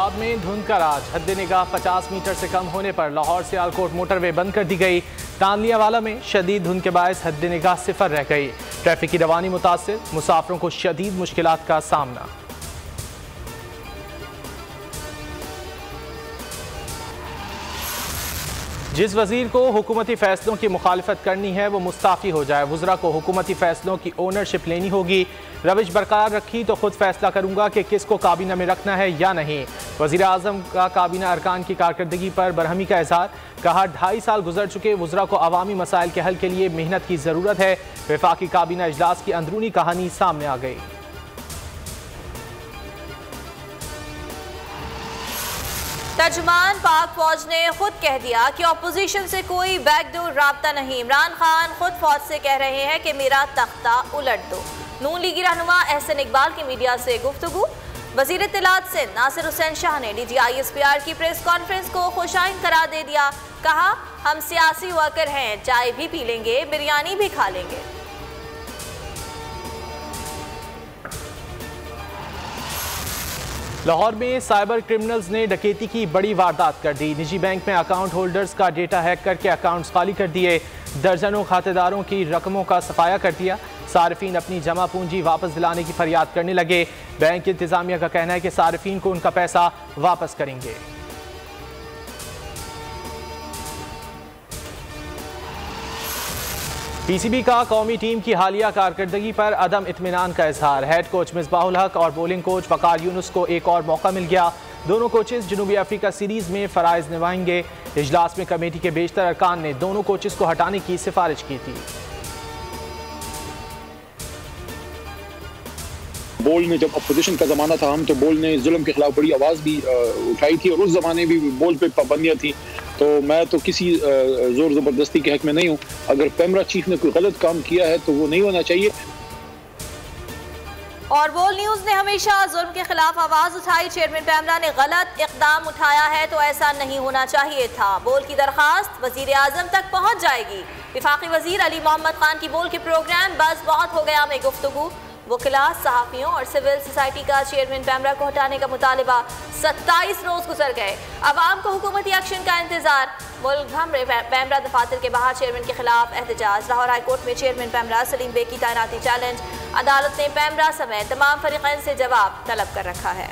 पंजाब में धुंध का राज, हद निगाह 50 मीटर से कम होने पर लाहौर सियालकोट मोटरवे बंद कर दी गई। तानलियावाला में शदीद धुंध के बायस हद निगाह 0 रह गई। ट्रैफिक की रवानी मुतासिर, मुसाफिरों को शदीद मुश्किलात का सामना। जिस वजीर को हुकूमती फैसलों की मुखालिफत करनी है वो मुस्ताफ़ी हो जाए। वज़रा को हुकूमती फैसलों की ओनरशिप लेनी होगी। रविश बरकरार रखी तो खुद फैसला करूंगा कि किसको काबीना में रखना है या नहीं। वज़ीर आज़म का काबीना अरकान की कारकर्दगी पर बरहमी का इज़हार। कहा 2.5 साल गुजर चुके, वज़रा को अवामी मसाइल के हल के लिए मेहनत की ज़रूरत है। वफाकी काबीना इजलास की अंदरूनी कहानी सामने आ गई। तर्जुमान पाक फौज ने खुद कह दिया कि अपोजिशन से कोई बैकडोर राब्ता नहीं। इमरान खान खुद फौज से कह रहे हैं कि मेरा तख्ता उलट दो। नून लीगी रहनुमा एहसन इकबाल की मीडिया से गुफ्तगू। वजीर इत्तलात सिंध नासिर हुसैन शाह ने DGI-SPR की प्रेस कॉन्फ्रेंस को खुशाइन करार दे दिया। कहा, हम सियासी वर्कर हैं, चाय भी पी लेंगे, बिरयानी भी खा लेंगे। लाहौर में साइबर क्रिमिनल्स ने डकैती की बड़ी वारदात कर दी। निजी बैंक में अकाउंट होल्डर्स का डेटा हैक करके अकाउंट्स खाली कर दिए। दर्जनों खातेदारों की रकमों का सफाया कर दिया। सारिफीन अपनी जमा पूंजी वापस दिलाने की फरियाद करने लगे। बैंक इंतजामिया का कहना है कि सारिफीन को उनका पैसा वापस करेंगे। PCB का कौमी टीम की हालिया कारकर्दगी पर अदम इत्मीनान का इजहार। हेड कोच मिसबाहुल हक और बॉलिंग कोच वकार यूनुस को एक और मौका मिल गया। दोनों कोचेस जनूबी अफ्रीका सीरीज में फराइज निभाएंगे। इजलास में कमेटी के बेशतर अरकान ने दोनों कोचेस को हटाने की सिफारिश की थी। बोल में जब अपोजिशन का ज़माना था, हम तो बोल ने जुल्म के खिलाफ बड़ी आवाज़ भी उठाई थी और उस ज़माने भी बोल पे पाबंदियाँ थी। तो मैं तो किसी जोर ज़बरदस्ती के हक में नहीं हूँ। अगर पैमरा चीफ ने कोई गलत काम किया है तो वो नहीं होना चाहिए। और बोल न्यूज़ ने हमेशा जुल्म के खिलाफ आवाज़ उठाई। चेयरमैन पैमरा ने गलत इकदाम उठाया है तो ऐसा नहीं होना चाहिए था। बोल की दरखास्त वज़ीर आज़म तक पहुँच जाएगी। वफाकी वज़ीर अली मोहम्मद खान की बोल के प्रोग्राम बस बहुत हो गया में गुफ्तगू। वकीला, सहाफ़ियों और सिविल सोसाइटी का चेयरमैन पैमरा को हटाने का मुतालिबा। 27 रोज गुजर गए, अवाम को हुकूमती एक्शन का इंतजार। मुल्क भर में पैमरा दफातर के बाहर चेयरमैन के खिलाफ एहतजाज। लाहौर हाई कोर्ट में चेयरमैन पैमरा सलीम बेग की तैनाती चैलेंज। अदालत ने पैमरा समेत तमाम फरीक़ैन से जवाब तलब कर रखा है।